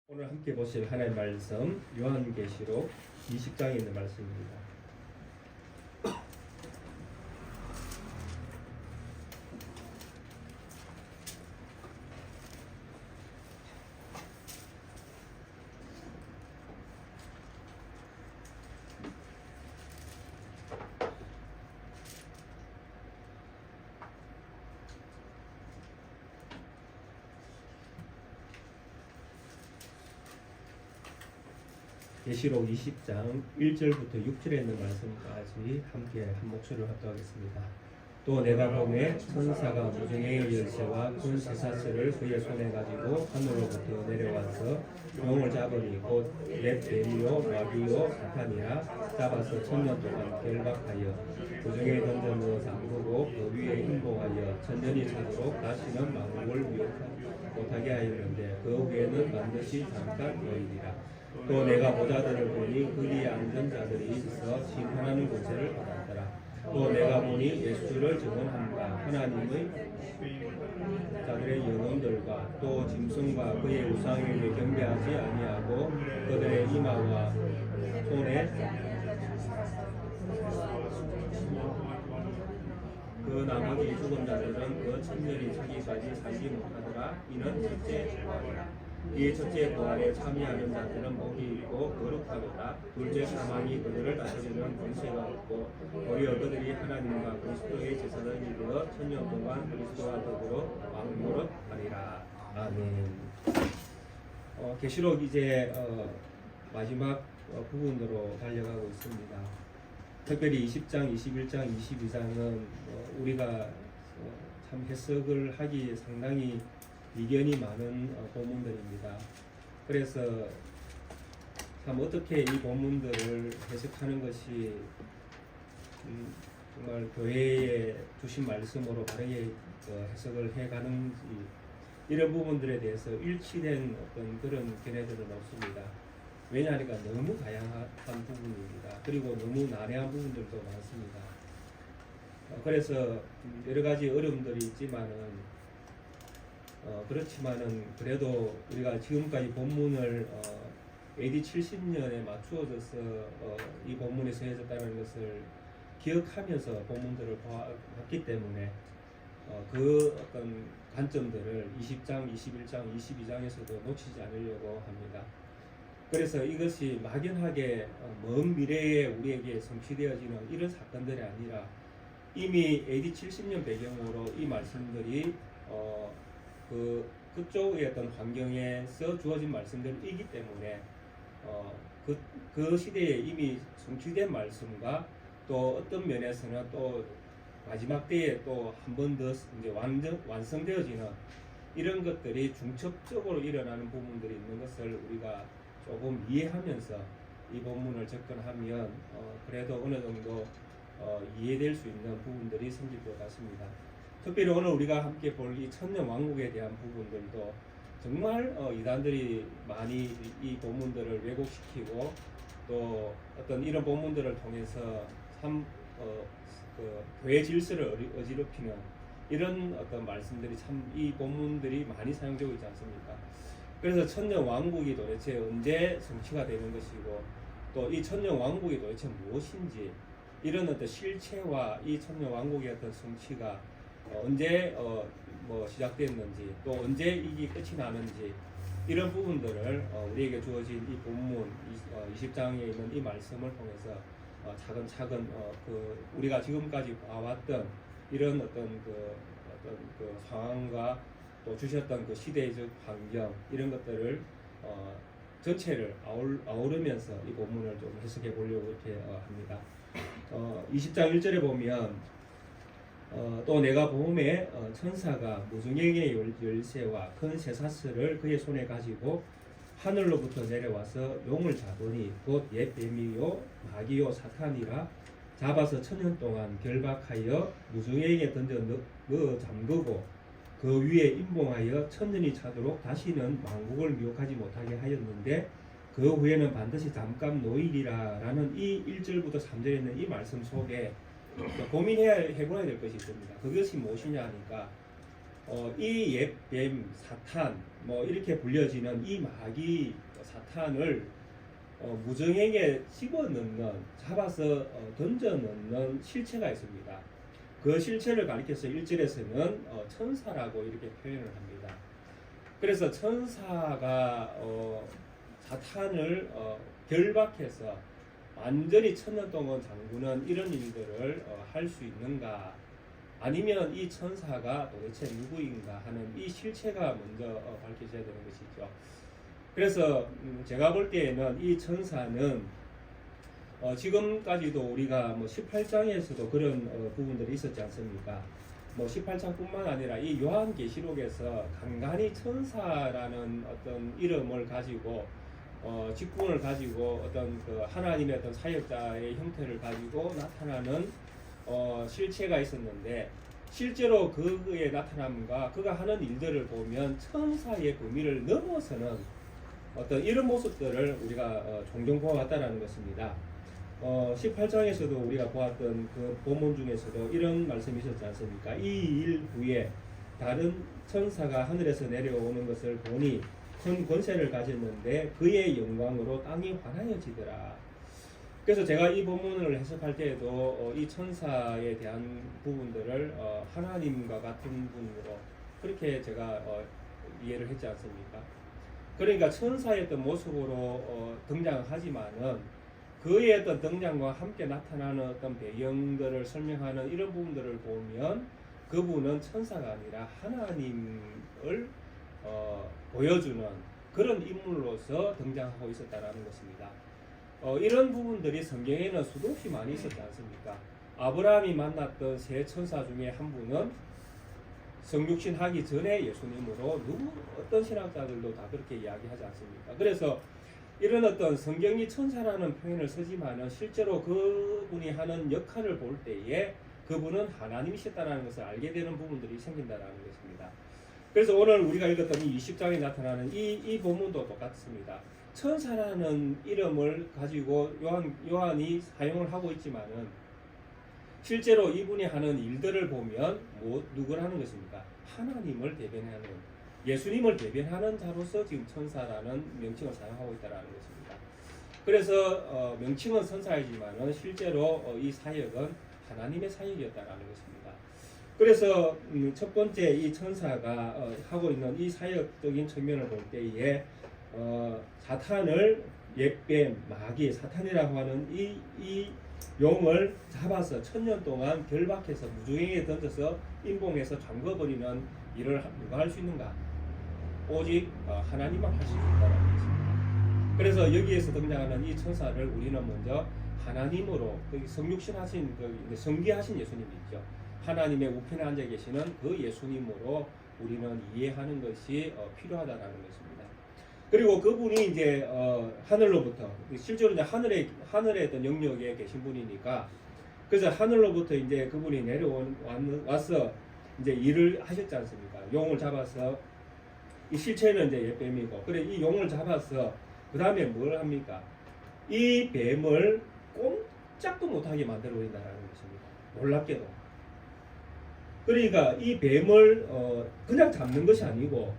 오늘 함께 보실 하나님의 말씀 요한계시록 20장에 있는 말씀입니다. 계시록 20장 1절부터 6절에 있는 말씀까지 함께 한 목소리로 합독하겠습니다. 또 내가 보매 천사가 무중의 열쇠와 큰 쇠사슬을 그의 손에 가지고 하늘로부터 내려와서 용을 잡으니 곧 넷베리오 마비오 사탄이라 잡아서 1000년 동안 결박하여 무중에 던져 넣어 잠그고 그 위에 인봉하여 천년이 차도록 다시는 만국을 못하게 하였는데 그 후에는 반드시 잠깐 너희리라. 또 내가 보자들을 보니 거기에 앉은 자들이 있어 심판하는 권세를 받았더라. 또 내가 보니 예수를 증언함과 하나님의 자들의 영혼들과 또 짐승과 그의 우상에게 경배하지 아니하고 그들의 이마와 손에 그 나머지 죽은 자들은 그 천년이 차기까지 살지 못하더라. 이는 첫째 부활이라. 이 첫째 부활에 참여하는 자들은 복이 있고 거룩하도다. 둘째 사망이 그들을 다스리는 권세가 없고 오히려 그들이 하나님과 그리스도의 제사장이 되어 천년 동안 그리스도와 더불어 왕노릇하리라. 아멘. 계시록 이제 마지막 부분으로 달려가고 있습니다. 특별히 20장, 21장, 22장은 우리가 참 해석을 하기 상당히 이견이 많은 본문들입니다. 그래서 참 어떻게 이 본문들을 해석하는 것이 정말 교회에 주신 말씀으로 바르게 해석을 해가는지 이런 부분들에 대해서 일치된 어떤 그런 견해들은 없습니다. 왜냐하니까 너무 다양한 부분입니다. 그리고 너무 난해한 부분들도 많습니다. 그래서 여러 가지 어려움들이 있지만은 그렇지만은 그래도 우리가 지금까지 본문을 AD 70년에 맞추어져서 이 본문에서 해석했다는 것을 기억하면서 본문들을 봤기 때문에 그 어떤 관점들을 20장, 21장, 22장에서도 놓치지 않으려고 합니다. 그래서 이것이 막연하게 먼 미래에 우리에게 성취되어지는 이런 사건들이 아니라 이미 AD 70년 배경으로 이 말씀들이 그쪽의 어떤 환경에서 주어진 말씀들이기 때문에 그 시대에 이미 성취된 말씀과 또 어떤 면에서는 또 마지막 때에 또 한 번 더 이제 완성되어지는 이런 것들이 중첩적으로 일어나는 부분들이 있는 것을 우리가 조금 이해하면서 이 본문을 접근하면 그래도 어느 정도 이해될 수 있는 부분들이 생길 것 같습니다. 특별히 오늘 우리가 함께 볼 이 천년 왕국에 대한 부분들도 정말 이단들이 많이 이 본문들을 왜곡시키고 또 어떤 이런 본문들을 통해서 참 교회 질서를 어지럽히는 이런 어떤 말씀들이 참 이 본문들이 많이 사용되고 있지 않습니까? 그래서 천년 왕국이 도대체 언제 성취가 되는 것이고 또 이 천년 왕국이 도대체 무엇인지 이런 어떤 실체와 이 천년 왕국의 어떤 성취가 언제 시작됐는지 또 언제 이게 끝이 나는지 이런 부분들을 우리에게 주어진 이 본문 20장에 있는 이 말씀을 통해서 차근차근 우리가 지금까지 봐왔던 이런 어떤 그 상황과 또 주셨던 그 시대적 환경 이런 것들을 전체를 아우르면서 이 본문을 좀 해석해 보려고 이렇게 합니다. 20장 1절에 보면 또 내가 보매 천사가 무중행의 열쇠와 큰 쇠사슬을 그의 손에 가지고 하늘로부터 내려와서 용을 잡으니 곧 옛 뱀이요 마귀요 사탄이라 잡아서 1000년 동안 결박하여 무중행에 던져 넣어 잠그고 그 위에 인봉하여 1000년이 차도록 다시는 만국을 미혹하지 못하게 하였는데 그 후에는 반드시 잠깐 노일이라 라는 이 1절부터 3절에 있는 이 말씀 속에 해봐야 될 것이 있습니다. 그것이 무엇이냐 하니까 이 옛뱀 사탄 뭐 이렇게 불려지는 이 마귀 사탄을 무정에게 집어넣는 잡아서 던져넣는 실체가 있습니다. 그 실체를 가리켜서 1절에서는 천사라고 이렇게 표현을 합니다. 그래서 천사가 사탄을 결박해서 완전히 천년 동안 장구는 이런 일들을 할 수 있는가, 아니면 이 천사가 도대체 누구인가 하는 이 실체가 먼저 밝혀져야 되는 것이죠. 그래서 제가 볼 때에는 이 천사는 지금까지도 우리가 뭐 18장에서도 그런 부분들이 있었지 않습니까? 뭐 18장뿐만 아니라 이 요한계시록에서 간간히 천사라는 어떤 이름을 가지고 직분을 가지고 어떤 그 하나님의 어떤 사역자의 형태를 가지고 나타나는 실체가 있었는데, 실제로 그의 나타남과 그가 하는 일들을 보면 천사의 범위를 넘어서는 어떤 이런 모습들을 우리가 종종 보아왔다라는 것입니다. 18장에서도 우리가 보았던 그 본문 중에서도 이런 말씀이 있었지 않습니까? 이 일 후에 다른 천사가 하늘에서 내려오는 것을 보니 큰 권세를 가졌는데 그의 영광으로 땅이 환하여지더라. 그래서 제가 이 본문을 해석할 때에도 이 천사에 대한 부분들을 하나님과 같은 분으로 그렇게 제가 이해를 했지 않습니까? 그러니까 천사의 어떤 모습으로 등장하지만은 그의 어떤 등장과 함께 나타나는 어떤 배경들을 설명하는 이런 부분들을 보면 그분은 천사가 아니라 하나님을 보여주는 그런 인물로서 등장하고 있었다는 것입니다. 이런 부분들이 성경에는 수도 없이 많이 있었지 않습니까? 아브라함이 만났던 세 천사 중에 한 분은 성육신 하기 전에 예수님으로 어떤 신학자들도 다 그렇게 이야기하지 않습니까? 그래서 이런 어떤 성경이 천사라는 표현을 쓰지만은 실제로 그분이 하는 역할을 볼 때에 그분은 하나님이셨다는 것을 알게 되는 부분들이 생긴다는 것입니다. 그래서 오늘 우리가 읽었던 이 20장에 나타나는 이 본문도 똑같습니다. 천사라는 이름을 가지고 요한이 사용을 하고 있지만은 실제로 이분이 하는 일들을 보면 누구를 하는 것입니까? 하나님을 대변하는, 예수님을 대변하는 자로서 지금 천사라는 명칭을 사용하고 있다는 것입니다. 그래서 명칭은 천사이지만은 실제로 이 사역은 하나님의 사역이었다는 것입니다. 그래서 첫 번째 이 천사가 하고 있는 이 사역적인 측면을 볼 때에 사탄을 옛뱀 마귀 사탄이라고 하는 이 용을 잡아서 천년 동안 결박해서 무중행에 던져서 인봉해서 잠궈버리는 일을 누가 할 수 있는가? 오직 하나님만 할 수 있다는 것입니다. 그래서 여기에서 등장하는 이 천사를 우리는 먼저 하나님으로 성육신하신 성기하신 예수님이 있죠. 하나님의 우편에 앉아 계시는 그 예수님으로 우리는 이해하는 것이 필요하다는 것입니다. 그리고 그분이 이제 하늘로부터 실제로 이제 하늘의 어떤 영역에 계신 분이니까 그래서 하늘로부터 이제 그분이 와서 이제 일을 하셨지 않습니까? 용을 잡아서 이 실체는 이제 옛뱀이고 그래 이 용을 잡아서 그 다음에 뭘 합니까? 이 뱀을 꼼짝도 못하게 만들어 버린다는 것입니다. 놀랍게도. 그러니까 이 뱀을 그냥 잡는 것이 아니고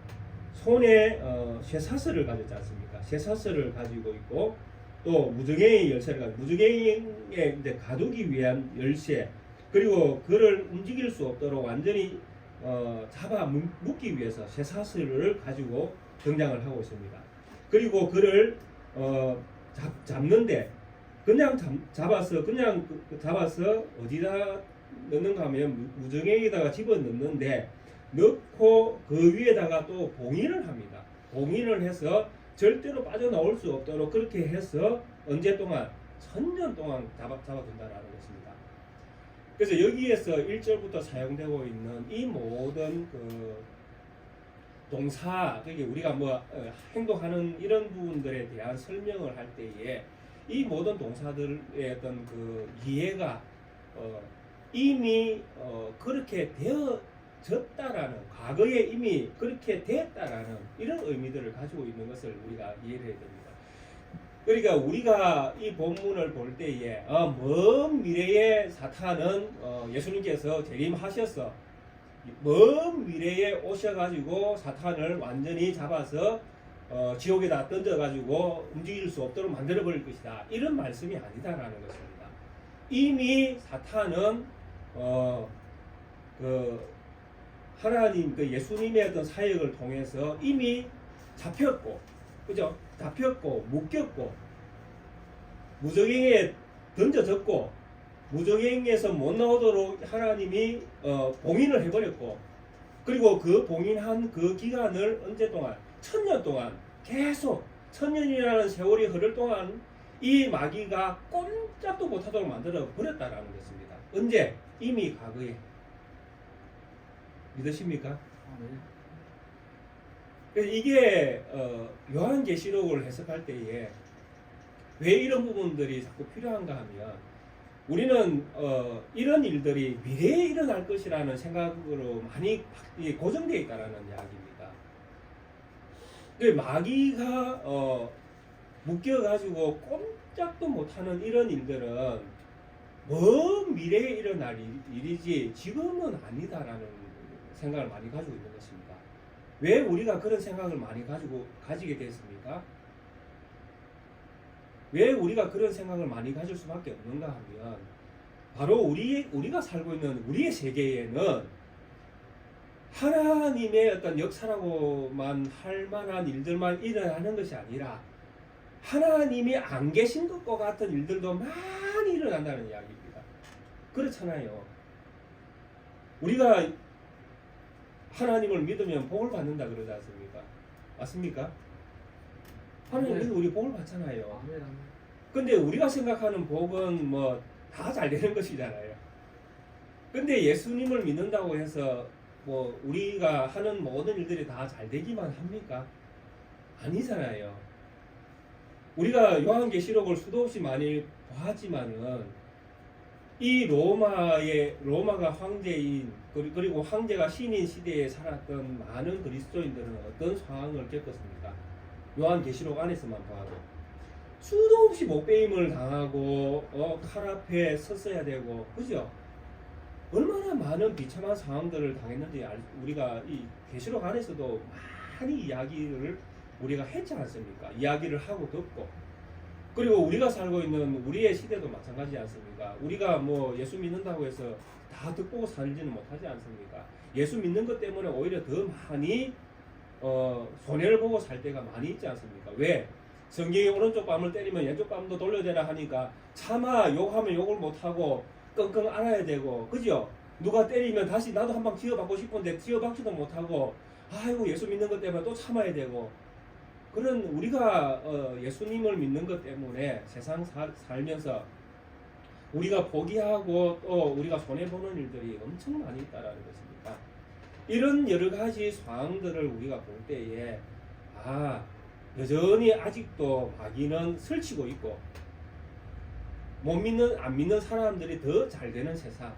손에 쇠사슬을 가졌지 않습니까? 쇠사슬을 가지고 있고 또 무증행의 열쇠를 가지고 무증행에 이제 가두기 위한 열쇠 그리고 그를 움직일 수 없도록 완전히 잡아 묶기 위해서 쇠사슬을 가지고 등장을 하고 있습니다. 그리고 그를 잡는데 그냥 잡아서 어디다 넣는가 하면 무증행에다가 집어 넣는데 넣고 그 위에다가 또 봉인을 합니다. 봉인을 해서 절대로 빠져나올 수 없도록 그렇게 해서 언제 동안? 1000년 동안 잡아둔다라는 것입니다. 그래서 여기에서 1절부터 사용되고 있는 이 모든 그 동사, 그게 우리가 뭐 행동하는 이런 부분들에 대한 설명을 할 때에 이 모든 동사들의 어떤 그 이해가 이미 그렇게 되어졌다라는 과거에 이미 그렇게 됐다라는 이런 의미들을 가지고 있는 것을 우리가 이해를 해야 됩니다. 그러니까 우리가 이 본문을 볼 때에 먼 미래에 사탄은 예수님께서 재림하셔서 먼 미래에 오셔가지고 사탄을 완전히 잡아서 지옥에다 던져가지고 움직일 수 없도록 만들어버릴 것이다. 이런 말씀이 아니다라는 것입니다. 이미 사탄은 그 하나님 그 예수님의 어떤 사역을 통해서 이미 잡혔고, 그죠? 잡혔고 묶였고 무적행에 던져졌고 무적행에서 못 나오도록 하나님이 봉인을 해버렸고, 그리고 그 봉인한 그 기간을 언제 동안 1000년 동안 계속 1000년이라는 세월이 흐를 동안 이 마귀가 꼼짝도 못하도록 만들어 버렸다라는 것입니다. 언제? 이미 과거에. 믿으십니까? 네. 그래서 이게 요한계시록을 해석할 때에 왜 이런 부분들이 자꾸 필요한가 하면, 우리는 이런 일들이 미래에 일어날 것이라는 생각으로 많이 고정되어 있다는 이야기입니다. 마귀가 묶여가지고 꼼짝도 못하는 이런 일들은 먼 미래에 일어날 일이지 지금은 아니다라는 생각을 많이 가지고 있는 것입니다. 왜 우리가 그런 생각을 많이 가지게 됐습니까? 왜 우리가 그런 생각을 많이 가질 수밖에 없는가 하면, 바로 우리가 살고 있는 우리의 세계에는 하나님의 어떤 역사라고만 할 만한 일들만 일어나는 것이 아니라 하나님이 안 계신 것과 같은 일들도 많이 일어난다는 이야기입니다. 그렇잖아요. 우리가 하나님을 믿으면 복을 받는다 그러지 않습니까? 맞습니까? 하나님 믿으면 우리 복을 받잖아요. 근데 우리가 생각하는 복은 뭐 다 잘 되는 것이잖아요. 근데 예수님을 믿는다고 해서 뭐 우리가 하는 모든 일들이 다 잘 되기만 합니까? 아니잖아요. 우리가 요한계시록을 수도 없이 많이 보았지만은 이 로마가 황제인, 그리고 황제가 신인 시대에 살았던 많은 그리스도인들은 어떤 상황을 겪었습니까? 요한계시록 안에서만 봐도 수도 없이 목베임을 당하고 칼 앞에 섰어야 되고, 그죠? 얼마나 많은 비참한 상황들을 당했는지 우리가 이 계시록 안에서도 많이 이야기를 우리가 했지 않습니까? 이야기를 하고 듣고, 그리고 우리가 살고 있는 우리의 시대도 마찬가지지 않습니까? 우리가 뭐 예수 믿는다고 해서 다 듣고 살지는 못하지 않습니까? 예수 믿는 것 때문에 오히려 더 많이 손해를 보고 살 때가 많이 있지 않습니까? 왜? 성경이 오른쪽 뺨을 때리면 왼쪽 뺨도 돌려대라 하니까 차마 욕하면 욕을 못하고 끙끙 앓아야 되고, 그죠? 누가 때리면 다시 나도 한 방 지어받고 싶은데 지어받지도 못하고, 아이고 예수 믿는 것 때문에 또 참아야 되고, 그런 우리가 예수님을 믿는 것 때문에 세상 살면서 우리가 포기하고 또 우리가 손해보는 일들이 엄청 많이 있다라는 것입니다. 이런 여러 가지 상황들을 우리가 볼 때에 여전히 아직도 마귀는 설치고 있고, 안 믿는 사람들이 더 잘 되는 세상,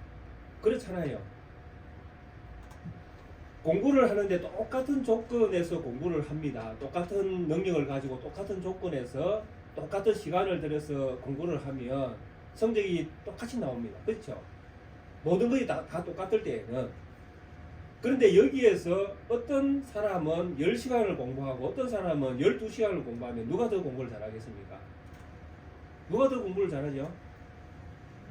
그렇잖아요. 공부를 하는데 똑같은 조건에서 공부를 합니다. 똑같은 능력을 가지고 똑같은 조건에서 똑같은 시간을 들여서 공부를 하면 성적이 똑같이 나옵니다. 그렇죠? 모든 것이 다 똑같을 때에는. 그런데 여기에서 어떤 사람은 10시간을 공부하고 어떤 사람은 12시간을 공부하면 누가 더 공부를 잘하겠습니까? 누가 더 공부를 잘하죠?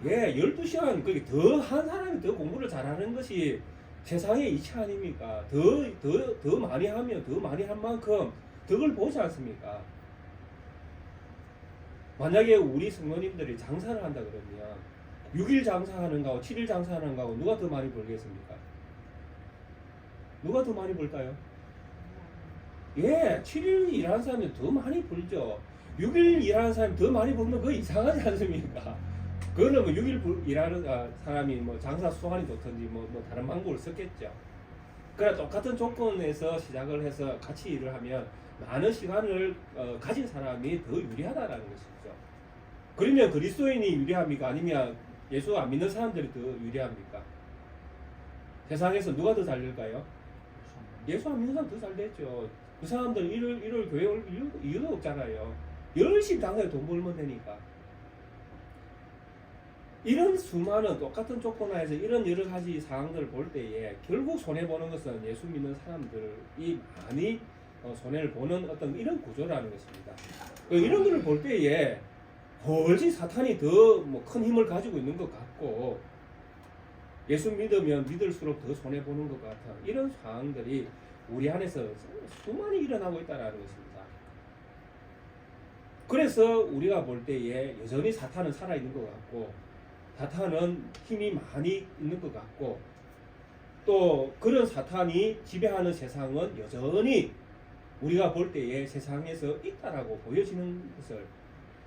예, 12시간, 그게 더 한 사람이 더 공부를 잘하는 것이 세상의 이치 아닙니까? 더 많이 하면 더 많이 한 만큼 덕을 보지 않습니까? 만약에 우리 성도님들이 장사를 한다 그러면 6일 장사하는 거하고 7일 장사하는 거하고 누가 더 많이 벌겠습니까? 누가 더 많이 벌까요? 예, 7일 일하는 사람이 더 많이 벌죠. 6일 일하는 사람이 더 많이 벌면 그거 이상하지 않습니까? 그거는 뭐 6일 일하는 사람이 뭐 장사 수완이 좋든지 뭐 다른 방법을 썼겠죠. 그래 똑같은 조건에서 시작을 해서 같이 일을 하면 많은 시간을 가진 사람이 더 유리하다라는 것이죠. 그러면 그리스도인이 유리합니까? 아니면 예수 안 믿는 사람들이 더 유리합니까? 세상에서 누가 더 잘 될까요? 예수 안 믿는 사람 더 잘 됐죠. 그 사람들 일을 교회 올 이유도 없잖아요. 열심히 당장에 돈 벌면 되니까. 이런 수많은 똑같은 조건 하에서 이런 여러 가지 상황들을 볼 때에 결국 손해보는 것은 예수 믿는 사람들이 많이 손해를 보는 어떤 이런 구조라는 것입니다. 이런 것을 볼 때에 훨씬 사탄이 더 뭐 큰 힘을 가지고 있는 것 같고 예수 믿으면 믿을수록 더 손해보는 것 같은 이런 상황들이 우리 안에서 수많이 일어나고 있다는 것입니다. 그래서 우리가 볼 때에 여전히 사탄은 살아있는 것 같고 사탄은 힘이 많이 있는 것 같고 또 그런 사탄이 지배하는 세상은 여전히 우리가 볼 때에 세상에서 있다라고 보여지는 것을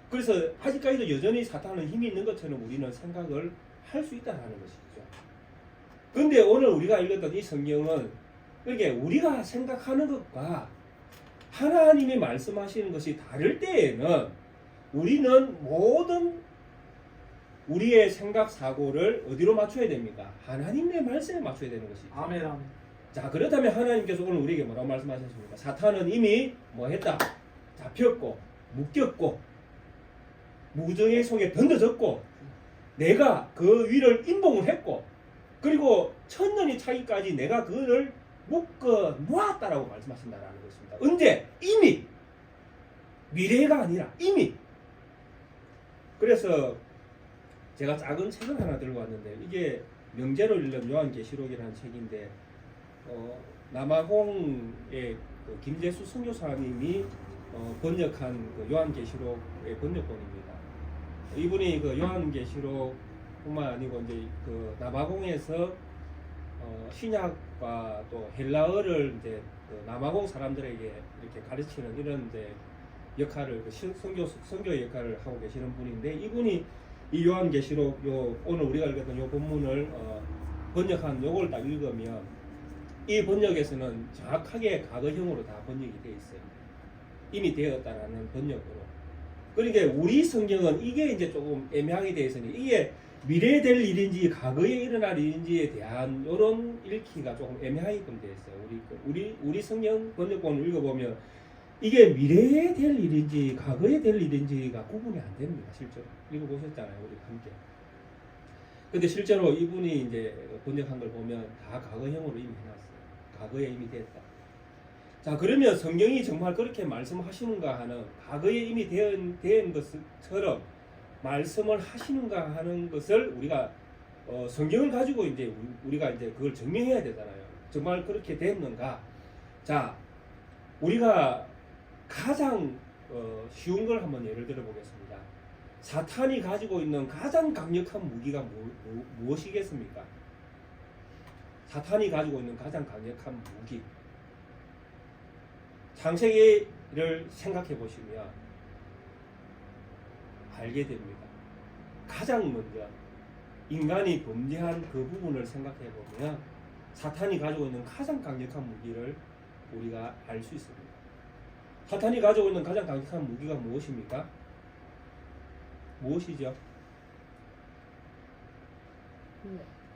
그래서 아직까지도 여전히 사탄은 힘이 있는 것처럼 우리는 생각을 할 수 있다는 것이죠. 그런데 오늘 우리가 읽었던 이 성경은 그게 우리가 생각하는 것과 하나님이 말씀하시는 것이 다를 때에는 우리는 모든 우리의 생각 사고를 어디로 맞춰야 됩니까? 하나님의 말씀에 맞춰야 되는 것이죠. 아멘. 아멘. 자, 그렇다면 하나님께서 오늘 우리에게 뭐라고 말씀하셨습니까? 사탄은 이미 뭐 했다? 잡혔고 묶였고 무정의 속에 던져졌고 내가 그 위를 인봉을 했고 그리고 천년이 차기까지 내가 그를 묶어 놓았다라고 말씀하신다는 것입니다. 언제? 이미 미래가 아니라 이미. 그래서 제가 작은 책을 하나 들고 왔는데 이게 명제로 읽는 요한계시록이라는 책인데 남아공의 그 김재수 선교사님이 번역한 그 요한계시록의 번역본입니다. 이분이 그 요한계시록뿐만 아니고 이제 그 남아공에서 신약과 또 헬라어를 이제 그 남아공 사람들에게 이렇게 가르치는 이런 이제 역할을 선교 역할을 하고 계시는 분인데 이분이 이 요한계시록 오늘 우리가 읽었던 요 본문을 번역한 요걸 딱 읽으면 이 번역에서는 정확하게 과거형으로 다 번역이 되어 있어요. 이미 되었다라는 번역으로. 그러니까 우리 성경은 이게 이제 조금 애매하게 되어 있으니 이게 미래에 될 일인지 과거에 일어날 일인지에 대한 이런 읽기가 조금 애매하게끔 되어 있어요. 우리 성경 번역본을 읽어보면 이게 미래에 될 일인지 과거에 될 일인지가 구분이 안 됩니다. 실제로 읽어보셨잖아요, 우리 함께. 근데 실제로 이분이 이제 번역한 걸 보면 다 과거형으로 이미 해놨어요. 과거에 이미 됐다. 자, 그러면 성경이 정말 그렇게 말씀하시는가 하는 과거에 이미 된 것처럼 말씀을 하시는가 하는 것을 우리가 성경을 가지고 이제 우리가 이제 그걸 증명해야 되잖아요. 정말 그렇게 됐는가? 자, 우리가 가장 쉬운 걸 한번 예를 들어 보겠습니다. 사탄이 가지고 있는 가장 강력한 무기가 무엇이겠습니까? 사탄이 가지고 있는 가장 강력한 무기. 창세기를 생각해 보시면 알게 됩니다. 가장 먼저 인간이 범죄한 그 부분을 생각해 보면 사탄이 가지고 있는 가장 강력한 무기를 우리가 알 수 있습니다. 사탄이 가지고 있는 가장 강력한 무기가 무엇입니까? 무엇이죠?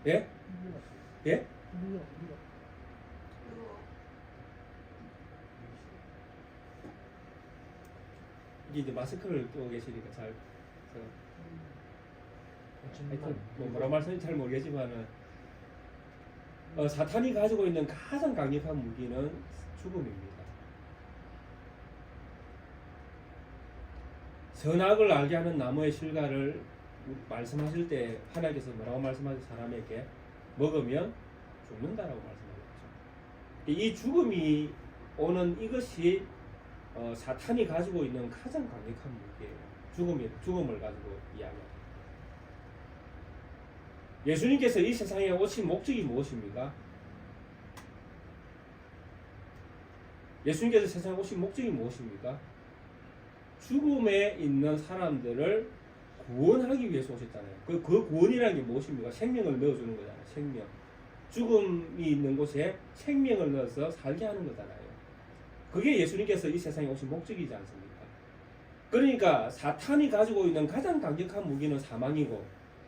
예? 예? 이게 이제 마스크를 끼고 계시니까 잘 하여튼 뭐라고 말씀인지 잘 모르겠지만은 사탄이 가지고 있는 가장 강력한 무기는 죽음입니다. 선악을 알게 하는 나무의 실과를 말씀하실 때 하나님께서 뭐라고 말씀하신 사람에게 먹으면 죽는다라고 말씀하셨죠. 이 죽음이 오는 이것이 사탄이 가지고 있는 가장 강력한 무기예요. 죽음을 가지고 이야기합니다. 예수님께서 이 세상에 오신 목적이 무엇입니까? 예수님께서 세상에 오신 목적이 무엇입니까? 죽음에 있는 사람들을 구원하기 위해서 오셨잖아요. 그 구원이라는 게 무엇입니까? 생명을 넣어주는 거잖아요. 생명. 죽음이 있는 곳에 생명을 넣어서 살게 하는 거잖아요. 그게 예수님께서 이 세상에 오신 목적이지 않습니까? 그러니까 사탄이 가지고 있는 가장 강력한 무기는 사망이고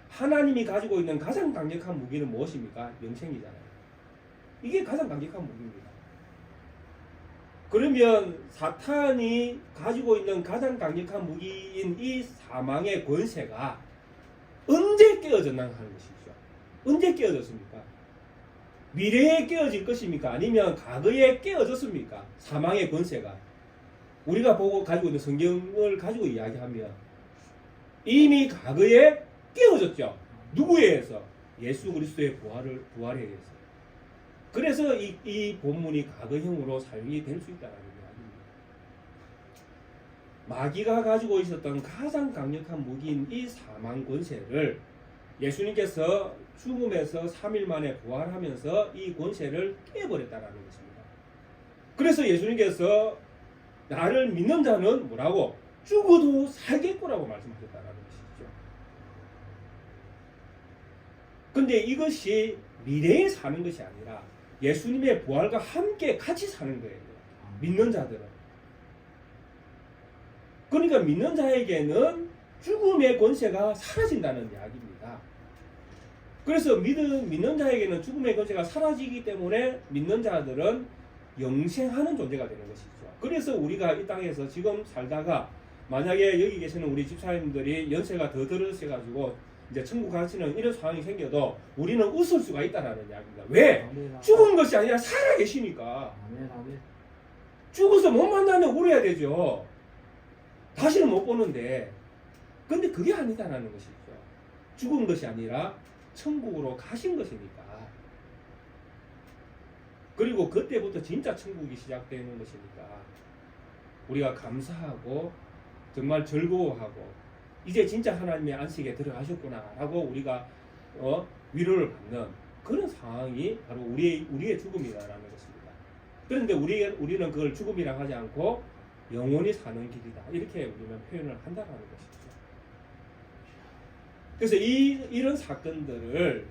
하나님이 가지고 있는 가장 강력한 무기는 무엇입니까? 영생이잖아요. 이게 가장 강력한 무기입니다. 그러면 사탄이 가지고 있는 가장 강력한 무기인 이 사망의 권세가 언제 깨어졌나 하는 것이죠. 언제 깨어졌습니까? 미래에 깨어질 것입니까? 아니면 과거에 깨어졌습니까? 사망의 권세가. 우리가 보고 가지고 있는 성경을 가지고 이야기하면 이미 과거에 깨어졌죠. 누구에 의해서? 예수 그리스도의 부활에 의해서. 그래서 이 본문이 과거형으로 사용이 될 수 있다는 이야기입니다. 마귀가 가지고 있었던 가장 강력한 무기인 이 사망 권세를 예수님께서 죽음에서 3일 만에 부활하면서 이 권세를 깨버렸다는 것입니다. 그래서 예수님께서 나를 믿는 자는 뭐라고? 죽어도 살겠구라고 말씀하셨다는 것이죠. 근데 이것이 미래에 사는 것이 아니라 예수님의 부활과 함께 같이 사는 거예요. 믿는 자들은. 그러니까 믿는 자에게는 죽음의 권세가 사라진다는 이야기입니다. 그래서 믿는 자에게는 죽음의 권세가 사라지기 때문에 믿는 자들은 영생하는 존재가 되는 것이죠. 그래서 우리가 이 땅에서 지금 살다가 만약에 여기 계시는 우리 집사님들이 연세가 더 들으셔가지고 이제 천국 가시는 이런 상황이 생겨도 우리는 웃을 수가 있다라는 이야기입니다. 왜? 아멘. 죽은 것이 아니라 살아 계시니까. 아멘, 아멘. 죽어서 못 만나면 울어야 되죠. 다시는 못 보는데. 근데 그게 아니다라는 것이죠. 죽은 것이 아니라 천국으로 가신 것이니까. 그리고 그때부터 진짜 천국이 시작되는 것이니까 우리가 감사하고 정말 즐거워하고 이제 진짜 하나님의 안식에 들어가셨구나 라고 우리가 위로를 받는 그런 상황이 바로 우리의 죽음이라는 것입니다. 그런데 우리는 그걸 죽음이라고 하지 않고 영원히 사는 길이다 이렇게 우리는 표현을 한다는 것이죠. 그래서 이런 사건들을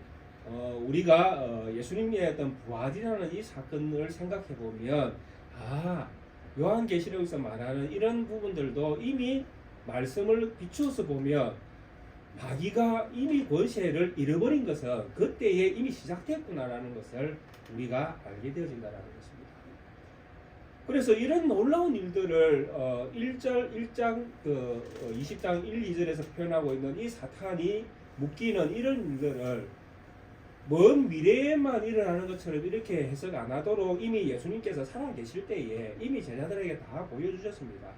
우리가 예수님의 어떤 부활이라는 이 사건을 생각해 보면 요한계시록에서 말하는 이런 부분들도 이미 말씀을 비추어서 보면 마귀가 이미 권세를 잃어버린 것은 그때에 이미 시작됐구나라는 것을 우리가 알게 되어진다는 것입니다. 그래서 이런 놀라운 일들을 1장 20장 1, 2절에서 표현하고 있는 이 사탄이 묶이는 이런 일들을 먼 미래에만 일어나는 것처럼 이렇게 해석 안 하도록 이미 예수님께서 살아계실 때에 이미 제자들에게 다 보여주셨습니다.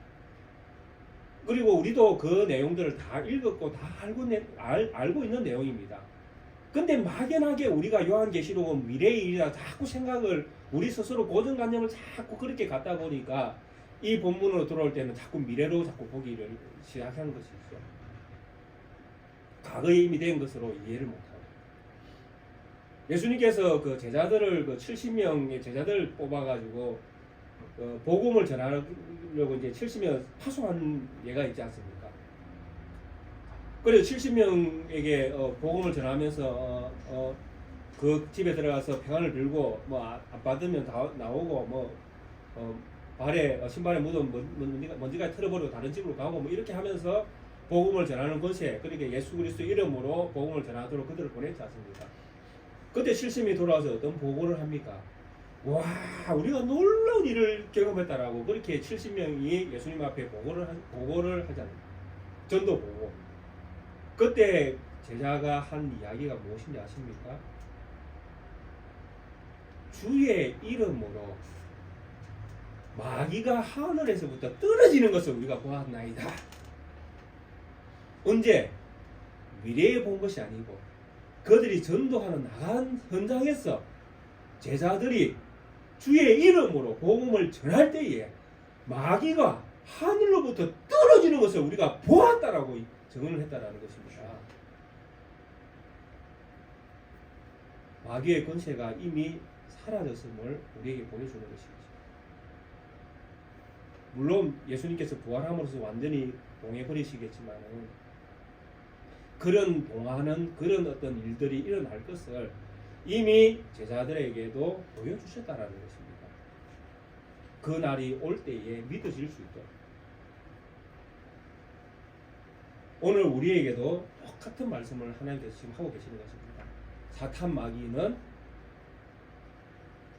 그리고 우리도 그 내용들을 다 읽었고 다 알고 있는 내용입니다. 근데 막연하게 우리가 요한계시록은 미래의 일이라 자꾸 생각을 우리 스스로 고정관념을 자꾸 그렇게 갖다 보니까 이 본문으로 들어올 때는 자꾸 미래로 자꾸 보기를 시작하는 것이죠. 과거에 이미 된 것으로 이해를 못하고 예수님께서 그 제자들을 70명의 제자들을 뽑아가지고 복음을 전하려고 이제 70명 파송한 예가 있지 않습니까? 그래서 70명에게 복음을 전하면서 그 집에 들어가서 평안을 빌고 뭐 안 받으면 다 나오고 뭐 발에 신발에 묻은 먼지가 털어버리고 다른 집으로 가고 뭐 이렇게 하면서 복음을 전하는 것에 그러니까 예수 그리스도 이름으로 복음을 전하도록 그들을 보냈지 않습니까? 그때 70명이 돌아와서 어떤 보고를 합니까? 와, 우리가 놀라운 일을 경험했다라고 그렇게 70명이 예수님 앞에 보고를 하잖아요. 전도 보고. 그때 제자가 한 이야기가 무엇인지 아십니까? 주의 이름으로 마귀가 하늘에서부터 떨어지는 것을 우리가 보았나이다. 언제? 미래에 본 것이 아니고 그들이 전도하는 나간 현장에서 제자들이 주의 이름으로 복음을 전할 때에 마귀가 하늘로부터 떨어지는 것을 우리가 보았다라고 증언을 했다라는 것입니다. 마귀의 권세가 이미 사라졌음을 우리에게 보여주는 것입니다. 물론 예수님께서 부활함으로써 완전히 봉해버리시겠지만은 그런 봉하는 그런 어떤 일들이 일어날 것을 이미 제자들에게도 보여주셨다라는 것입니다. 그 날이 올 때에 믿어질 수 있도록. 오늘 우리에게도 똑같은 말씀을 하나님께서 지금 하고 계시는 것입니다. 사탄 마귀는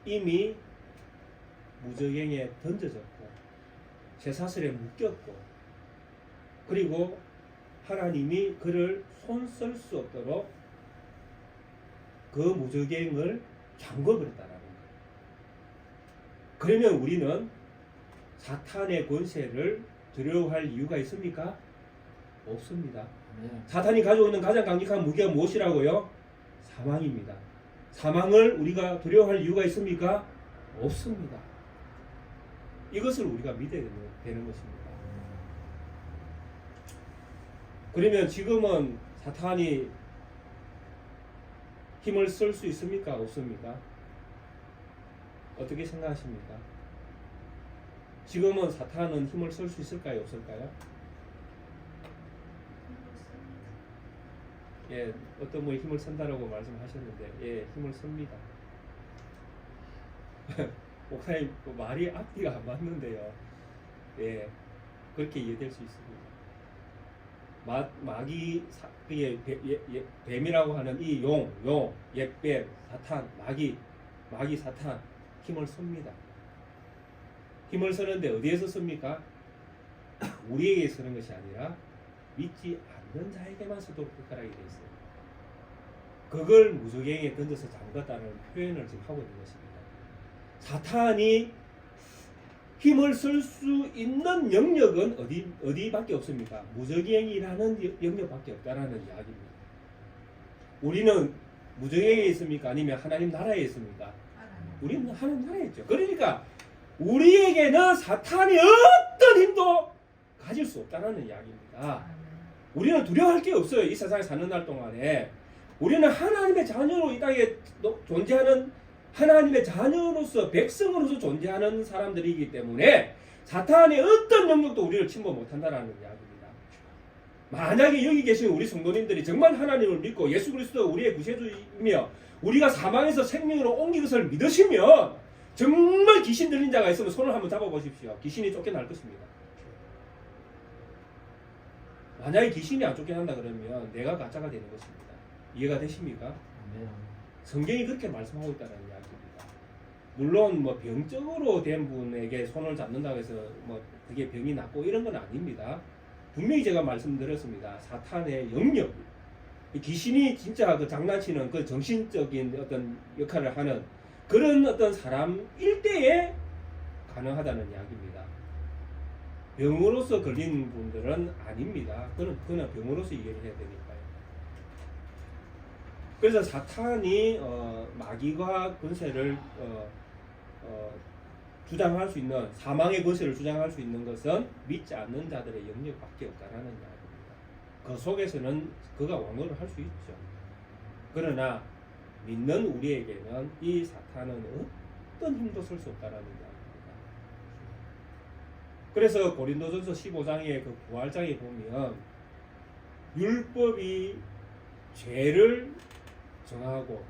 이미 무저갱에 던져졌고 쇠사슬에 묶였고 그리고 하나님이 그를 손 쓸 수 없도록 그 무적행을 잠궈버렸다라는 거예요. 그러면 우리는 사탄의 권세를 두려워할 이유가 있습니까? 없습니다. 사탄이 가지고 있는 가장 강력한 무기가 무엇이라고요? 사망입니다. 사망을 우리가 두려워할 이유가 있습니까? 없습니다. 이것을 우리가 믿어야 되는 것입니다. 그러면 지금은 사탄이 힘을 쓸 수 있습니까? 없습니까? 어떻게 생각하십니까? 지금은 사탄은 힘을 쓸 수 있을까요? 없을까요? 예, 어떤 분이 힘을 쓴다라고 말씀하셨는데, 예, 힘을 씁니다. 목사님, 말이 앞뒤가 안 맞는데요. 예, 그렇게 이해될 수 있습니다. 마귀, 뱀이라고 하는 이 옛뱀, 사탄, 마귀, 사탄, 힘을 씁니다. 힘을 쓰는데 어디에서 씁니까? 우리에게 쓰는 것이 아니라 믿지 않는 자에게만 쓰도록 특별하게 되어 있어요. 그걸 무적행에 던져서 잠갔다는 표현을 지금 하고 있는 것입니다. 사탄이 힘을 쓸 수 있는 영역은 어디밖에 없습니까? 무적행이라는 영역밖에 없다라는 이야기입니다. 우리는 무적행에 있습니까? 아니면 하나님 나라에 있습니까? 우리는 하나님 나라에 있죠. 그러니까 우리에게는 사탄이 어떤 힘도 가질 수 없다는 이야기입니다. 우리는 두려워할 게 없어요. 이 세상에 사는 날 동안에 우리는 하나님의 자녀로 이 땅에 존재하는 하나님의 자녀로서 백성으로서 존재하는 사람들이기 때문에 사탄의 어떤 영역도 우리를 침범 못한다라는 이야기입니다. 만약에 여기 계신 우리 성도님들이 정말 하나님을 믿고 예수 그리스도가 우리의 구세주이며 우리가 사망에서 생명으로 옮긴 것을 믿으시면 정말 귀신 들린 자가 있으면 손을 한번 잡아보십시오. 귀신이 쫓겨날 것입니다. 만약에 귀신이 안 쫓겨난다 그러면 내가 가짜가 되는 것입니다. 이해가 되십니까? 성경이 그렇게 말씀하고 있다는 이야기입니다. 물론 뭐 병적으로 된 분에게 손을 잡는다고 해서 뭐 그게 병이 낫고 이런 건 아닙니다. 분명히 제가 말씀드렸습니다. 사탄의 영역, 귀신이 진짜 그 장난치는 그 정신적인 어떤 역할을 하는 그런 어떤 사람일 때에 가능하다는 이야기입니다. 병으로서 걸린 분들은 아닙니다. 그는 병으로서 이해를 해야 되니까요. 그래서 사탄이 마귀와 권세를 주장할 수 있는 사망의 권세를 주장할 수 있는 것은 믿지 않는 자들의 영역밖에 없다라는 이야기입니다. 그 속에서는 그가 왕노를 할 수 있죠. 그러나 믿는 우리에게는 이 사탄은 어떤 힘도 쓸 수 없다라는 이야기입니다. 그래서 고린도전서 15장의 그 부활장에 보면 율법이 죄를 정하고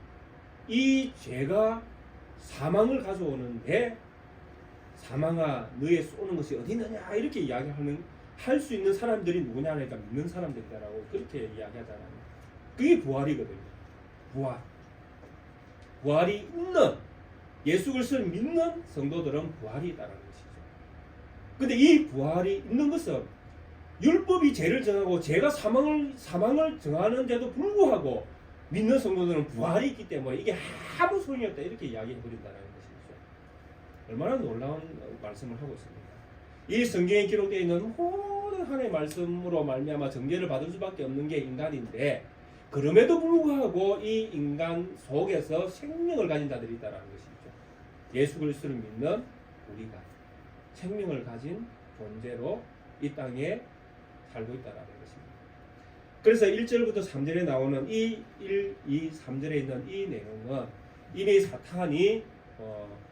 이 죄가 사망을 가져오는데 사망아 너의 쏘는 것이 어디 있느냐 이렇게 이야기하는 할 수 있는 사람들이 누구냐 하니까 믿는 사람들이라고 그렇게 이야기하잖아요. 그게 부활이거든요. 부활이 있는 예수 그리스도를 믿는 성도들은 부활이 있다는 것이죠. 근데 이 부활이 있는 것은 율법이 죄를 정하고 죄가 사망을 정하는데도 불구하고 믿는 성도들은 부활이 있기 때문에 이게 아무 소용이 없다 이렇게 이야기해버린다는 것이죠. 얼마나 놀라운 말씀을 하고 있습니다. 이 성경에 기록되어 있는 모든 하나님의 말씀으로 말미암아 정죄를 받을 수밖에 없는 게 인간인데 그럼에도 불구하고 이 인간 속에서 생명을 가진 자들이 있다는 것이죠. 예수 그리스도를 믿는 우리가 생명을 가진 존재로 이 땅에 살고 있다는 것입니다. 그래서 1절부터 3절에 나오는 이 1, 2, 3절에 있는 이 내용은 이미 사탄이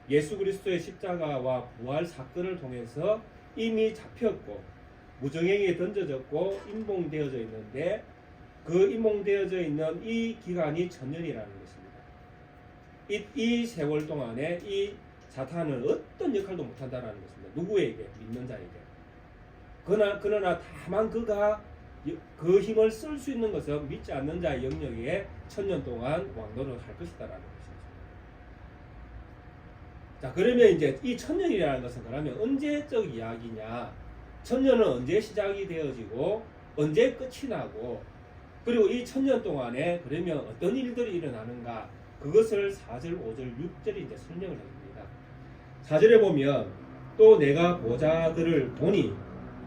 예수 그리스도의 십자가와 부활 사건을 통해서 이미 잡혔고 무정행에 던져졌고 임봉되어져 있는데 그 임봉되어져 있는 이 기간이 1000년이라는 것입니다. 이 세월 동안에 이 사탄은 어떤 역할도 못한다는 것입니다. 누구에게? 믿는 자에게. 그러나 다만 그가 그 힘을 쓸 수 있는 것은 믿지 않는 자의 영역에 1000년 동안 왕노를 할 것이다라는 것이죠. 자, 그러면 이제 이 1000년이라는 것은 그러면 언제적 이야기냐? 1000년은 언제 시작이 되어지고 언제 끝이 나고 그리고 이 1000년 동안에 그러면 어떤 일들이 일어나는가 그것을 4절, 5절, 6절이 이제 설명을 합니다. 4절에 보면 또 내가 보자들을 보니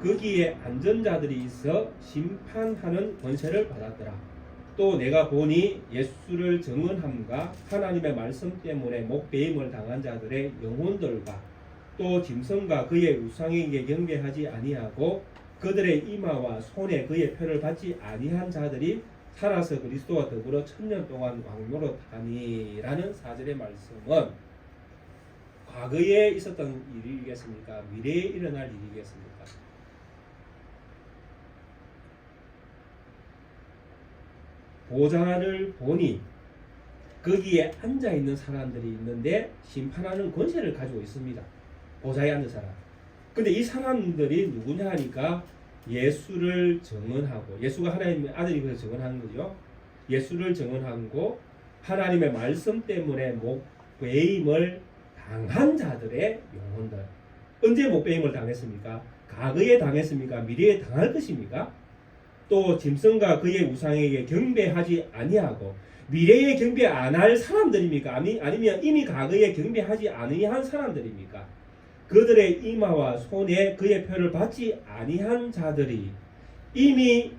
거기에 앉은 자들이 있어 심판하는 권세를 받았더라. 또 내가 보니 예수를 증언함과 하나님의 말씀 때문에 목배임을 당한 자들의 영혼들과 또 짐승과 그의 우상에게 경배하지 아니하고 그들의 이마와 손에 그의 표를 받지 아니한 자들이 살아서 그리스도와 더불어 1000년 동안 왕노릇하니라는 4절의 말씀은 과거에 있었던 일이겠습니까? 미래에 일어날 일이겠습니까? 보좌를 보니 거기에 앉아 있는 사람들이 있는데 심판하는 권세를 가지고 있습니다. 보좌에 앉은 사람. 근데 이 사람들이 누구냐 하니까 예수를 증언하고 예수가 하나님의 아들이면서 증언하는 거죠. 예수를 증언하고 하나님의 말씀 때문에 목배임을 당한 자들의 영혼들. 언제 목배임을 당했습니까? 과거에 당했습니까? 미래에 당할 것입니까? 또 짐승과 그의 우상에게 경배하지 아니하고 미래에 경배 안 할 사람들입니까? 아니면 이미 과거에 경배하지 아니한 사람들입니까? 그들의 이마와 손에 그의 표를 받지 아니한 자들이 이미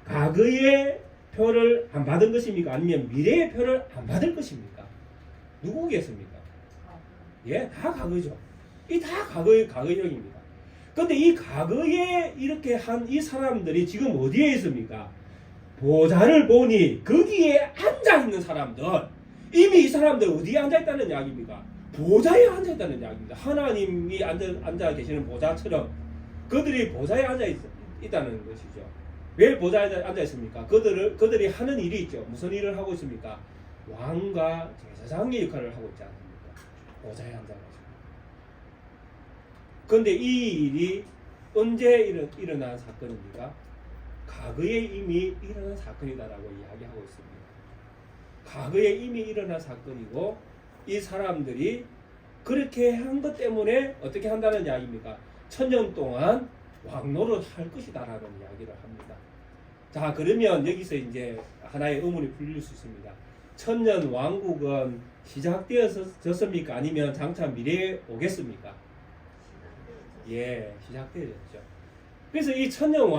과거의 표를 안 받은 것입니까? 아니면 미래의 표를 안 받을 것입니까? 누구겠습니까? 예, 다 과거죠. 이 다 과거형입니다. 근데 이 과거에 이렇게 한 이 사람들이 지금 어디에 있습니까? 보좌를 보니 거기에 앉아 있는 사람들, 이미 이 사람들 어디에 앉아 있다는 이야기입니까? 보좌에 앉아 있다는 이야기입니다. 하나님이 앉아 계시는 보좌처럼 그들이 보좌에 앉아 있다는 것이죠. 왜 보좌에 앉아 있습니까? 그들이 하는 일이 있죠. 무슨 일을 하고 있습니까? 왕과 제사장의 역할을 하고 있지 않습니까? 보좌에 앉아가지고. 그런데 이 일이 언제 일어난 사건입니까? 과거에 이미 일어난 사건이다라고 이야기하고 있습니다. 과거에 이미 일어난 사건이고 이 사람들이 그렇게 한 것 때문에 어떻게 한다는 이야기입니까? 1000년 동안 왕노릇 할 것이다라는 이야기를 합니다. 자, 그러면 여기서 이제 하나의 의문이 풀릴 수 있습니다. 1000년 왕국은 시작되었습니까? 아니면 장차 미래에 오겠습니까? 예, 시작되었죠. 그래서 이 1000년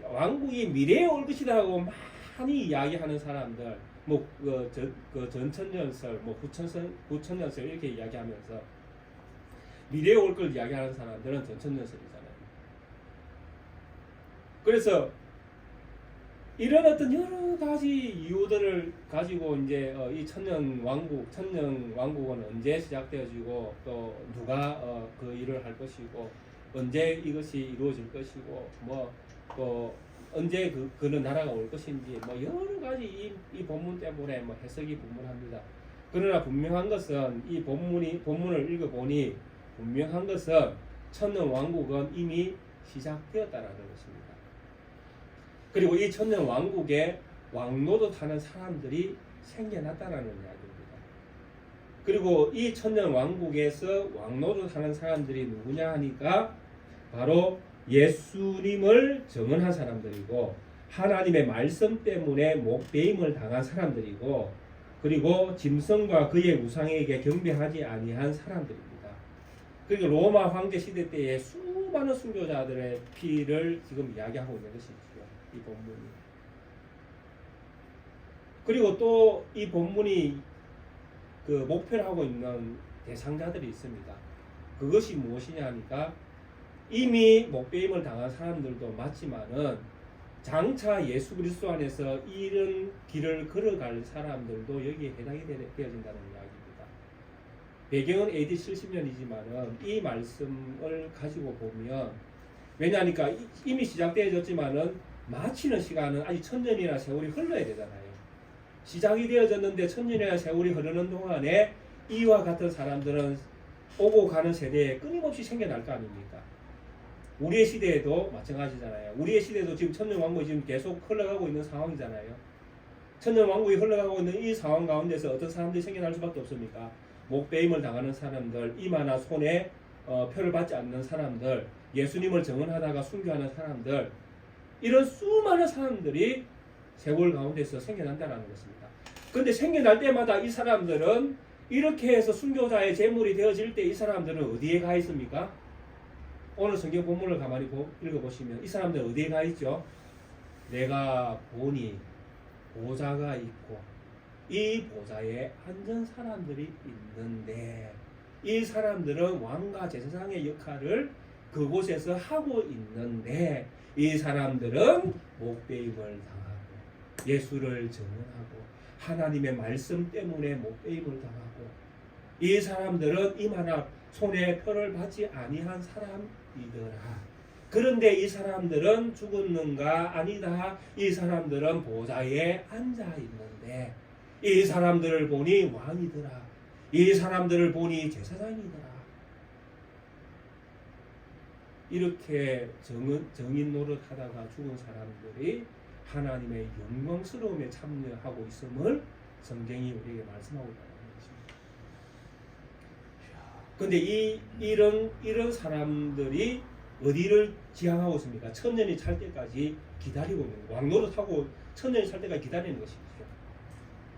왕국이 미래에 올 것이라고 많이 이야기하는 사람들, 전천년설, 구천년설 이렇게 이야기하면서 미래에 올 걸 이야기하는 사람들은 전천년설이잖아요. 그래서 이런 어떤 여러 가지 이유들을 가지고 이제 이 천년 왕국은 언제 시작되어지고 또 누가 그 일을 할 것이고 언제 이것이 이루어질 것이고 또 언제 그런 나라가 올 것인지 여러 가지 이 본문 때문에 해석이 분분합니다. 그러나 분명한 것은 이 본문을 읽어보니 분명한 것은 천년 왕국은 이미 시작되었다라는 것입니다. 그리고 이 천년 왕국에 왕노릇하는 사람들이 생겨났다라는 이야기입니다. 그리고 이 천년 왕국에서 왕노릇하는 사람들이 누구냐 하니까 바로 예수님을 증언한 사람들이고 하나님의 말씀 때문에 목배임을 당한 사람들이고 그리고 짐승과 그의 우상에게 경배하지 아니한 사람들입니다. 그리고 로마 황제 시대 때의 수많은 순교자들의 피를 지금 이야기하고 있는 것이죠. 이 본문이. 그리고 또 이 본문이 그 목표를 하고 있는 대상자들이 있습니다. 그것이 무엇이냐 하니까 이미 목배임을 당한 사람들도 맞지만은 장차 예수 그리스도 안에서 이런 길을 걸어갈 사람들도 여기에 해당이 되어진다는 이야기입니다. 배경은 AD 70년이지만은 이 말씀을 가지고 보면 왜냐하니까 이미 시작되어졌지만은 마치는 시간은 아직 1000년이나 세월이 흘러야 되잖아요. 시작이 되어졌는데 1000년이나 세월이 흐르는 동안에 이와 같은 사람들은 오고 가는 세대에 끊임없이 생겨날 거 아닙니까? 우리의 시대에도 마찬가지잖아요. 우리의 시대도 지금 천년 왕국이 지금 계속 흘러가고 있는 상황이잖아요. 천년 왕국이 흘러가고 있는 이 상황 가운데서 어떤 사람들이 생겨날 수밖에 없습니까? 목배임을 당하는 사람들, 이마나 손에 표를 받지 않는 사람들, 예수님을 증언하다가 순교하는 사람들, 이런 수많은 사람들이 세월 가운데서 생겨난다는 것입니다. 그런데 생겨날 때마다 이 사람들은 이렇게 해서 순교자의 제물이 되어질 때 이 사람들은 어디에 가 있습니까? 오늘 성경 본문을 가만히 읽어보시면 이 사람들은 어디에 가 있죠? 내가 보니 보좌가 있고 이 보좌에 앉은 사람들이 있는데 이 사람들은 왕과 제사장의 역할을 그곳에서 하고 있는데 이 사람들은 목베임을 당하고 예수를 증언하고 하나님의 말씀 때문에 목베임을 당하고 이 사람들은 이만한 손에 표를 받지 아니한 사람이더라. 그런데 이 사람들은 죽었는가? 아니다. 이 사람들은 보좌에 앉아 있는데 이 사람들을 보니 왕이더라. 이 사람들을 보니 제사장이더라. 이렇게 정인 노릇하다가 죽은 사람들이 하나님의 영광스러움에 참여하고 있음을 성경이 우리에게 말씀하고 있다는 것입니다. 그런데 이런 사람들이 어디를 지향하고 있습니까? 천년이 찰 때까지 기다리고 있는 거예요. 왕노릇하고 천년이 찰 때까지 기다리는 것이죠.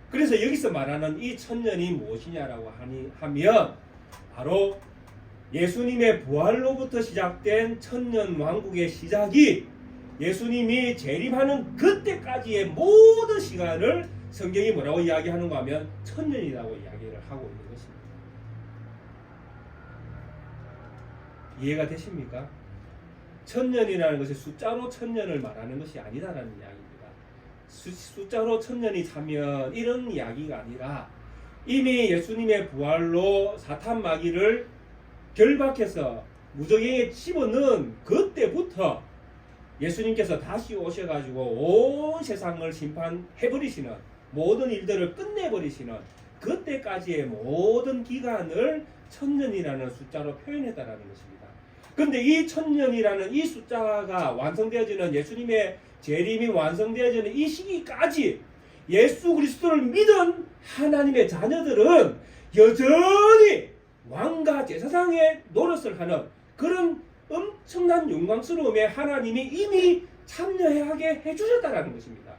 그래서 여기서 말하는 이 천년이 무엇이냐라고 하면 바로 예수님의 부활로부터 시작된 천년 왕국의 시작이 예수님이 재림하는 그때까지의 모든 시간을 성경이 뭐라고 이야기하는가 하면 천년이라고 이야기를 하고 있는 것입니다. 이해가 되십니까? 천년이라는 것이 숫자로 천년을 말하는 것이 아니다라는 이야기입니다. 숫자로 천년이 차면 이런 이야기가 아니라 이미 예수님의 부활로 사탄 마귀를 결박해서 무저갱에 집어넣은 그때부터 예수님께서 다시 오셔가지고 온 세상을 심판해버리시는 모든 일들을 끝내버리시는 그때까지의 모든 기간을 천년이라는 숫자로 표현했다라는 것입니다. 그런데 이 천년이라는 이 숫자가 완성되어지는 예수님의 재림이 완성되어지는 이 시기까지 예수 그리스도를 믿은 하나님의 자녀들은 여전히 왕과 제사장의 노릇을 하는 그런 엄청난 영광스러움에 하나님이 이미 참여하게 해주셨다는 것입니다.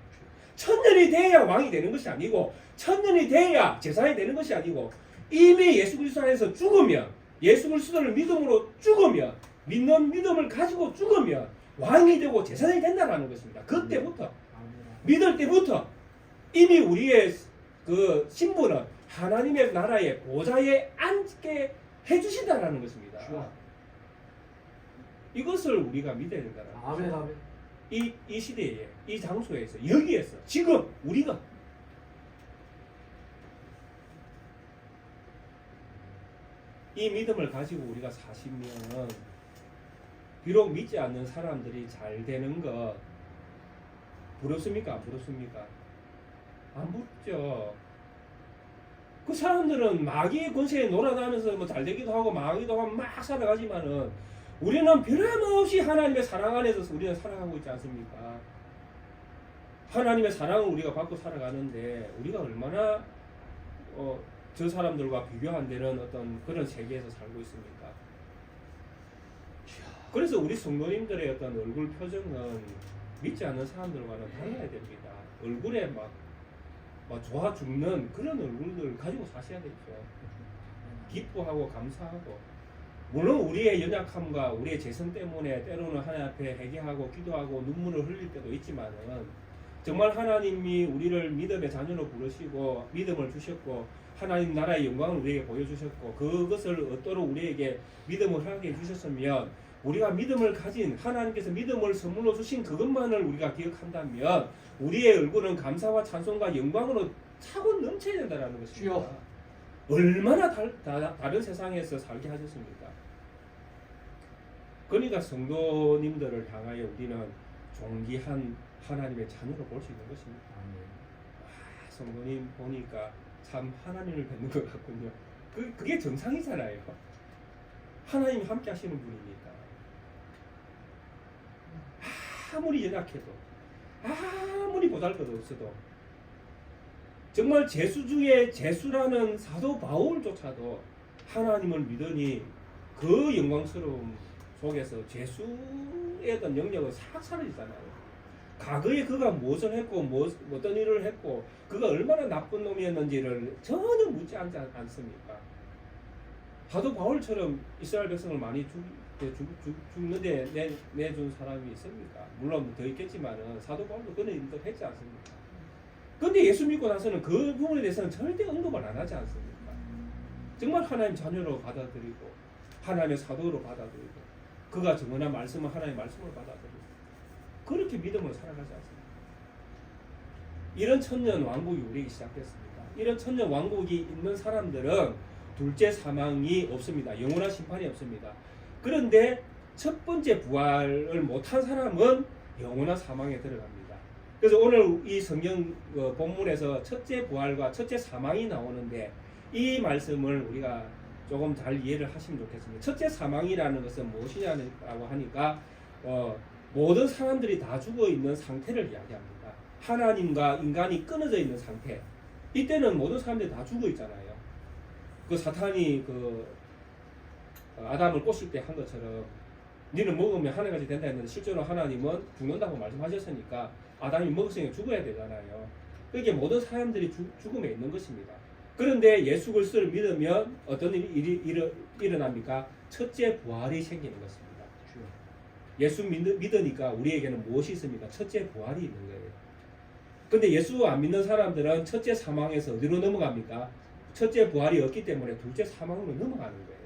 천년이 돼야 왕이 되는 것이 아니고 천년이 돼야 제사장이 되는 것이 아니고 이미 예수 그리스도 안에서 죽으면 예수 그리스도를 믿음으로 죽으면 믿는 믿음을 가지고 죽으면 왕이 되고 제사장이 된다는 것입니다. 그때부터 믿을 때부터 이미 우리의 그 신분은 하나님의 나라의 보좌에 앉게 해주신다는 것입니다. 이것을 우리가 믿어야 된다는 아멘, 아멘. 이 시대에 이 장소에서 여기에서 지금 우리가 이 믿음을 가지고 우리가 사시면 비록 믿지 않는 사람들이 잘 되는 것 부럽습니까? 안 부럽습니까? 안 부럽죠. 그 사람들은 마귀의 권세에 놀아나면서 뭐 잘되기도 하고 망하기도 하고 막 살아가지만은 우리는 변함없이 하나님의 사랑 안에서 우리는 살아가고 있지 않습니까? 하나님의 사랑을 우리가 받고 살아가는데 우리가 얼마나 저 사람들과 비교 안 되는 어떤 그런 세계에서 살고 있습니까? 그래서 우리 성도님들의 어떤 얼굴 표정은 믿지 않는 사람들과는 달라야 됩니다. 얼굴에 막 좋아 죽는 그런 얼굴들 가지고 사셔야 되죠. 기뻐하고 감사하고 물론 우리의 연약함과 우리의 재성 때문에 때로는 하나님 앞에 회개하고 기도하고 눈물을 흘릴 때도 있지만은 정말 하나님이 우리를 믿음의 자녀로 부르시고 믿음을 주셨고 하나님 나라의 영광을 우리에게 보여주셨고 그것을 얻도록 우리에게 믿음을 하게 해주셨으면 우리가 믿음을 가진 하나님께서 믿음을 선물로 주신 그것만을 우리가 기억한다면 우리의 얼굴은 감사와 찬송과 영광으로 차고 넘쳐야 된다는 것입니다. 얼마나 다른 세상에서 살게 하셨습니까? 그러니까 성도님들을 향하여 우리는 존귀한 하나님의 자녀로 볼 수 있는 것입니다. 성도님 보니까 참 하나님을 뵙는 것 같군요. 그게 정상이잖아요. 하나님이 함께 하시는 분이니까. 아무리 연약해도 아무리 보잘것없어도 정말 제수 중에 제수라는 사도 바울조차도 하나님을 믿으니 그 영광스러움 속에서 제수의 어떤 영역은 싹 사라지잖아요. 과거에 그가 무엇을 했고 어떤 일을 했고 그가 얼마나 나쁜 놈이었는지를 전혀 묻지 않습니까? 사도 바울처럼 이스라엘 백성을 많이 죽는데 내준 사람이 있습니까? 물론 더 있겠지만은 사도 바울도 그런 일도 했지 않습니까? 근데 예수 믿고 나서는 그 부분에 대해서는 절대 언급을 안 하지 않습니까? 정말 하나님 자녀로 받아들이고 하나님의 사도로 받아들이고 그가 증언한 말씀은 하나님의 말씀으로 받아들이고 그렇게 믿음으로 살아가지 않습니까? 이런 천년 왕국이 우리에게 시작됐습니다. 이런 천년 왕국이 있는 사람들은 둘째 사망이 없습니다. 영원한 심판이 없습니다. 그런데 첫 번째 부활을 못한 사람은 영원한 사망에 들어갑니다. 그래서 오늘 이 성경 본문에서 첫째 부활과 첫째 사망이 나오는데 이 말씀을 우리가 조금 잘 이해를 하시면 좋겠습니다. 첫째 사망이라는 것은 무엇이냐고 하니까 모든 사람들이 다 죽어 있는 상태를 이야기합니다. 하나님과 인간이 끊어져 있는 상태. 이때는 모든 사람들이 다 죽어 있잖아요. 그 사탄이 아담을 꼬실 때 한 것처럼 너는 먹으면 하늘같이 된다 했는데 실제로 하나님은 죽는다고 말씀하셨으니까 아담이 먹었으니까 죽어야 되잖아요. 그게 모든 사람들이 죽음에 있는 것입니다. 그런데 예수 그리스도를 믿으면 어떤 일이 일어납니까? 첫째 부활이 생기는 것입니다. 예수 믿으니까 우리에게는 무엇이 있습니까? 첫째 부활이 있는 거예요. 근데 예수 안 믿는 사람들은 첫째 사망에서 어디로 넘어갑니까? 첫째 부활이 없기 때문에 둘째 사망으로 넘어가는 거예요.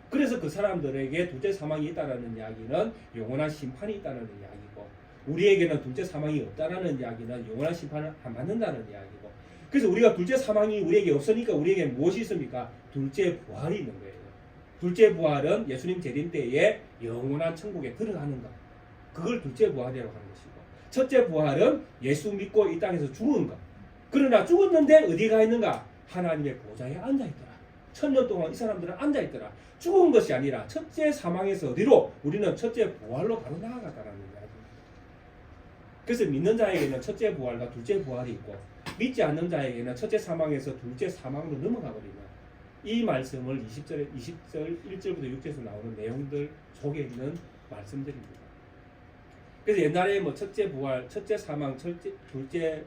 그래서 그 사람들에게 둘째 사망이 있다는 이야기는 영원한 심판이 있다는 이야기고 우리에게는 둘째 사망이 없다는 이야기는 영원한 심판을 안 받는다는 이야기고 그래서 우리가 둘째 사망이 우리에게 없으니까 우리에게 무엇이 있습니까? 둘째 부활이 있는 거예요. 둘째 부활은 예수님 재림 때에 영원한 천국에 들어가는 것. 그걸 둘째 부활이라고 하는 것이고 첫째 부활은 예수 믿고 이 땅에서 죽은 것. 그러나 죽었는데 어디 가 있는가? 하나님의 보좌에 앉아있더라. 천년 동안 이 사람들은 앉아있더라. 죽은 것이 아니라 첫째 사망에서 어디로? 우리는 첫째 부활로 바로 나아갔다는 이야기입니다. 그래서 믿는 자에게는 첫째 부활과 둘째 부활이 있고 믿지 않는 자에게는 첫째 사망에서 둘째 사망으로 넘어가 버리는 이 말씀을 20절, 1절부터 6절에서 나오는 내용들 속에 있는 말씀들입니다. 그래서 옛날에 뭐 첫째 부활, 첫째 사망, 둘째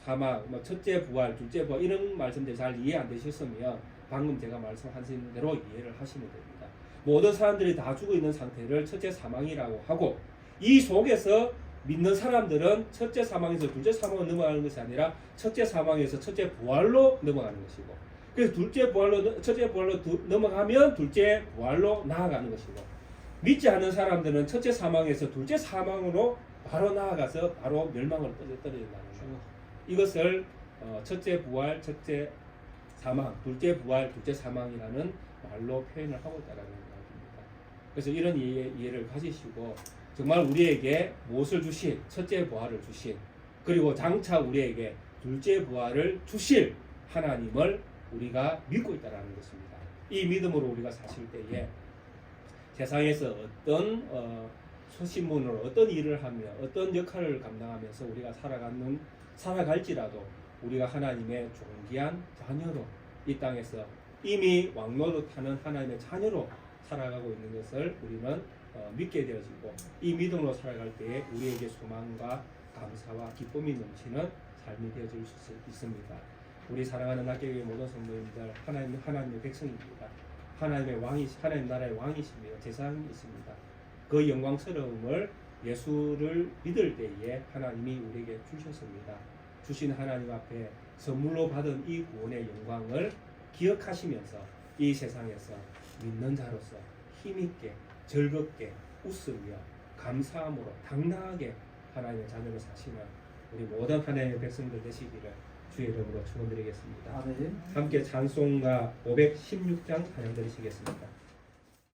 사망, 첫째 부활, 둘째 부활 이런 말씀들 잘 이해 안 되셨으면 방금 제가 말씀하신 대로 이해를 하시면 됩니다. 모든 사람들이 다 죽어 있는 상태를 첫째 사망이라고 하고 이 속에서 믿는 사람들은 첫째 사망에서 둘째 사망으로 넘어가는 것이 아니라 첫째 사망에서 첫째 부활로 넘어가는 것이고 그래서 첫째 부활로 넘어가면 둘째 부활로 나아가는 것이고 믿지 않는 사람들은 첫째 사망에서 둘째 사망으로 바로 나아가서 바로 멸망으로 떨어진다는 거예요. 이것을 첫째 부활, 첫째 사망, 둘째 부활, 둘째 사망이라는 말로 표현을 하고 있다는 이야기입니다. 그래서 이런 이해를 가지시고 정말 우리에게 무엇을 주신 첫째 부활을 주신 그리고 장차 우리에게 둘째 부활을 주실 하나님을 우리가 믿고 있다는 것입니다. 이 믿음으로 우리가 사실 때에 세상에서 어떤 소신문으로 어떤 일을 하며 어떤 역할을 감당하면서 우리가 살아갈지라도 우리가 하나님의 존귀한 자녀로 이 땅에서 이미 왕노릇하는 하나님의 자녀로 살아가고 있는 것을 우리는 믿게 되어지고 이 믿음으로 살아갈 때에 우리에게 소망과 감사와 기쁨이 넘치는 삶이 되어질 수 있습니다. 우리 사랑하는 낙교의 모든 성도님들 하나님의 백성입니다. 하나님 나라의 왕이십니다. 제사장이십니다. 그 영광스러움을 예수를 믿을 때에 하나님이 우리에게 주셨습니다. 주신 하나님 앞에 선물로 받은 이 구원의 영광을 기억하시면서 이 세상에서 믿는 자로서 힘있게 즐겁게 웃으며 감사함으로 당당하게 하나님의 자녀로 사시는 우리 모든 하나님의 백성들 되시기를 주의 이름으로 축원드리겠습니다. 아멘. 함께 찬송가 516장 찬양 드리시겠습니다.